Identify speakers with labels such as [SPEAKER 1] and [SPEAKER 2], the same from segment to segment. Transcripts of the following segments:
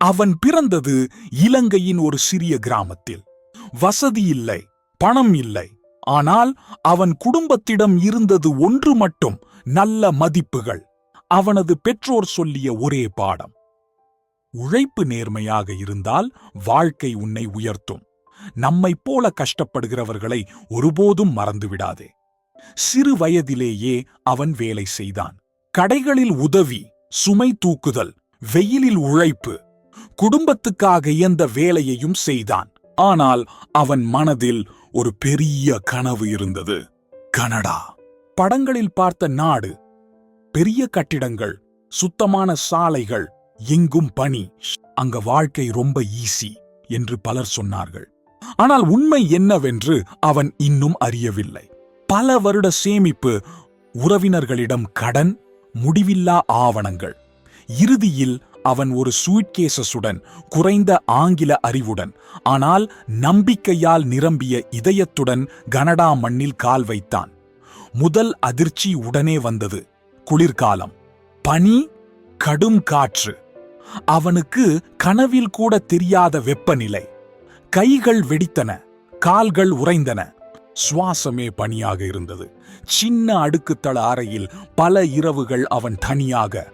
[SPEAKER 1] அவன் பிறந்தது இலங்கையின் ஒரு சிறிய கிராமத்தில். வசதி இல்லை, பணம் இல்லை. ஆனால் அவன் குடும்பத்திடம் இருந்தது ஒன்று மட்டும்: நல்ல மதிப்புகள். அவனது பெற்றோர் சொல்லிய ஒரே பாடம்: உழைப்பு நேர்மையாக இருந்தால் வாழ்க்கை உன்னை உயர்த்தும். நம்மைப் போல கஷ்டப்படுகிறவர்களை ஒருபோதும் மறந்துவிடாதே. சிறு வயதிலேயே அவன் வேலை செய்தான். கடைகளில் உதவி, சுமை தூக்குதல், வெயிலில் உழைப்பு. குடும்பத்துக்காக எந்த வேலையையும் செய்தான். ஆனால் அவன் மனதில் ஒரு பெரிய கனவு இருந்தது: கனடா. படங்களில் பார்த்த நாடு, பெரிய கட்டிடங்கள், சுத்தமான சாலைகள், எங்கும் பனி. அங்க வாழ்க்கை ரொம்ப ஈஸி என்று பலர் சொன்னார்கள். ஆனால் உண்மை என்னவென்று அவன் இன்னும் அறியவில்லை. பல வருட சேமிப்பு, உறவினர்களிடம் கடன், முடிவில்லா ஆவணங்கள். இறுதியில் அவன் ஒரு சூட்கேசஸுடன், குறைந்த ஆங்கில அறிவுடன், ஆனால் நம்பிக்கையால் நிரம்பிய இதயத்துடன் கனடா மண்ணில் கால் வைத்தான். முதல் அதிர்ச்சி உடனே வந்தது: குளிர்காலம், பனி, கடும் காற்று. அவனுக்கு கனவில் கூட தெரியாத வெப்பநிலை. கைகள் வெடித்தன, கால்கள் உறைந்தன. சுவாசமே பனியாக இருந்தது. சின்ன அடுக்குத்தள அறையில் பல இரவுகள் அவன் தனியாக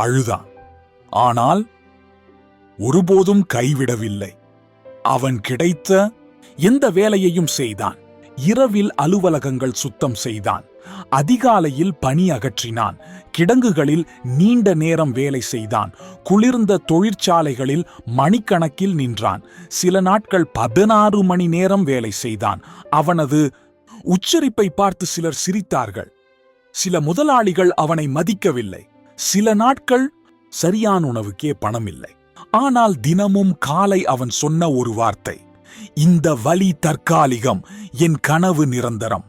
[SPEAKER 1] அழுதான். ஆனால் ஒருபோதும் கைவிடவில்லை. அவன் கிடைத்த எந்த வேலையையும் செய்தான். இரவில் அலுவலகங்கள் சுத்தம் செய்தான். அதிகாலையில் பனி அகற்றினான். கிடங்குகளில் நீண்ட நேரம் வேலை செய்தான். குளிர்ந்த தொழிற்சாலைகளில் மணிக்கணக்கில் நின்றான். சில நாட்கள் 16 மணி நேரம் வேலை செய்தான். அவனது உச்சரிப்பை பார்த்து சிலர் சிரித்தார்கள். சில முதலாளிகள் அவனை மதிக்கவில்லை. சில நாட்கள் சரியான உணவுக்கே பணம் இல்லை. ஆனால் தினமும் காலை அவன் சொன்ன ஒரு வார்த்தை: இந்த வலி தற்காலிகம், என் கனவு நிரந்தரம்.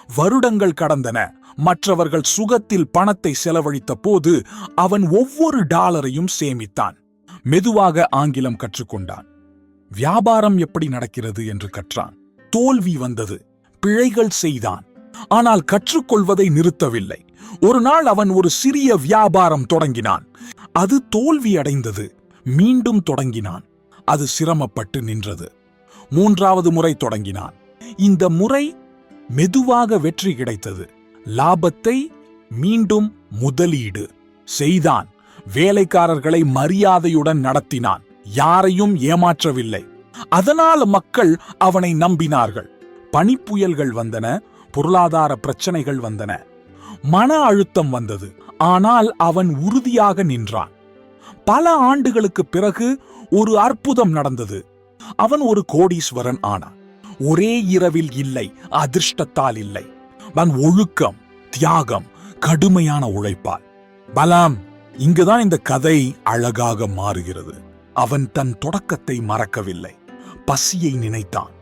[SPEAKER 1] வருடங்கள் கடந்தன. மற்றவர்கள் சுகத்தில் பணத்தை செலவழித்த போது அவன் ஒவ்வொரு டாலரையும் சேமித்தான். மெதுவாக ஆங்கிலம் கற்றுக்கொண்டான். வியாபாரம் எப்படி நடக்கிறது என்று கற்றான். தோல்வி வந்தது, பிழைகள் செய்தான். ஆனால் கற்றுக்கொள்வதை நிறுத்தவில்லை. ஒரு நாள் அவன் ஒரு சிறிய வியாபாரம் தொடங்கினான். அது தோல்வி அடைந்தது. மீண்டும் தொடங்கினான். அது சிரமப்பட்டு நின்றது. 3வது முறை தொடங்கினான். இந்த முறை மெதுவாக வெற்றி கிடைத்தது. லாபத்தை மீண்டும் முதலீடு செய்தான். வேலைக்காரர்களை மரியாதையுடன் நடத்தினான். யாரையும் ஏமாற்றவில்லை. அதனால் மக்கள் அவனை நம்பினார்கள். பனிப்புயல்கள் வந்தன, பொருளாதார பிரச்சனைகள் வந்தன, மன அழுத்தம் வந்தது. ஆனால் அவன் உறுதியாக நின்றான். பல ஆண்டுகளுக்கு பிறகு ஒரு அற்புதம் நடந்தது. அவன் ஒரு கோடீஸ்வரன் ஆனான். ஒரே இரவில் இல்லை, அதிர்ஷ்டத்தால் இல்லை. அவன் ஒழுக்கம், தியாகம், கடுமையான உழைப்பால். பலாம், இங்குதான் இந்த கதை அழகாக மாறுகிறது. அவன் தன் தொடக்கத்தை மறக்கவில்லை. பசியை நினைத்தான்.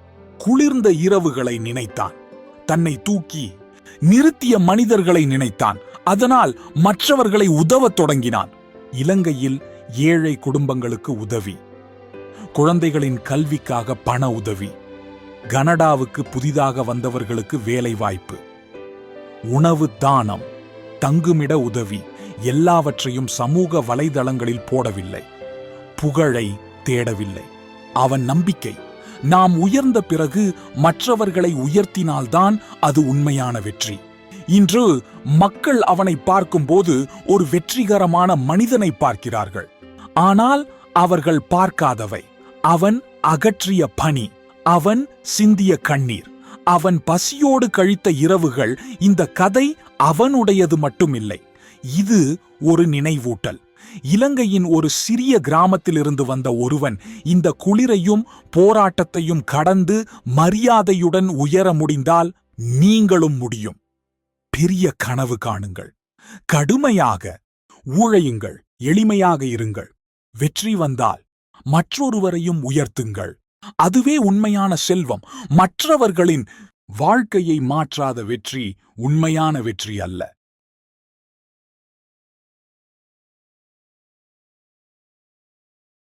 [SPEAKER 1] குளிர்ந்த இரவுகளை நினைத்தான். தன்னை தூக்கி நிறுத்திய மனிதர்களை நினைத்தான். அதனால் மற்றவர்களை உதவத் தொடங்கினான். இலங்கையில் ஏழை குடும்பங்களுக்கு உதவி, குழந்தைகளின் கல்விக்காக பண உதவி, கனடாவுக்கு புதிதாக வந்தவர்களுக்கு வேலை வாய்ப்பு, உணவு தானம், தங்குமிட உதவி. எல்லாவற்றையும் சமூக வலைதளங்களில் போடவில்லை. புகழை தேடவில்லை. அவன் நம்பிக்கை: நாம் உயர்ந்த பிறகு மற்றவர்களை உயர்த்தினால்தான் அது உண்மையான வெற்றி. இன்று மக்கள் அவனை பார்க்கும்போது ஒரு வெற்றிகரமான மனிதனை பார்க்கிறார்கள். ஆனால் அவர்கள் பார்க்காதவை: அவன் அகற்றிய பனி, அவன் சிந்திய கண்ணீர், அவன் பசியோடு கழித்த இரவுகள். இந்த கதை அவனுடையது மட்டுமில்லை. இது ஒரு நினைவூட்டல். இலங்கையின் ஒரு சிறிய கிராமத்திலிருந்து வந்த ஒருவன் இந்த குளிரையும் போராட்டத்தையும் கடந்து மரியாதையுடன் உயர முடிந்தால் நீங்களும் முடியும். பெரிய கனவு காணுங்கள், கடுமையாக உழையுங்கள், எளிமையாக இருங்கள். வெற்றி வந்தால் மற்றொருவரையும் உயர்த்துங்கள். அதுவே உண்மையான செல்வம். மற்றவர்களின் வாழ்க்கையை மாற்றாத வெற்றி உண்மையான வெற்றி அல்ல.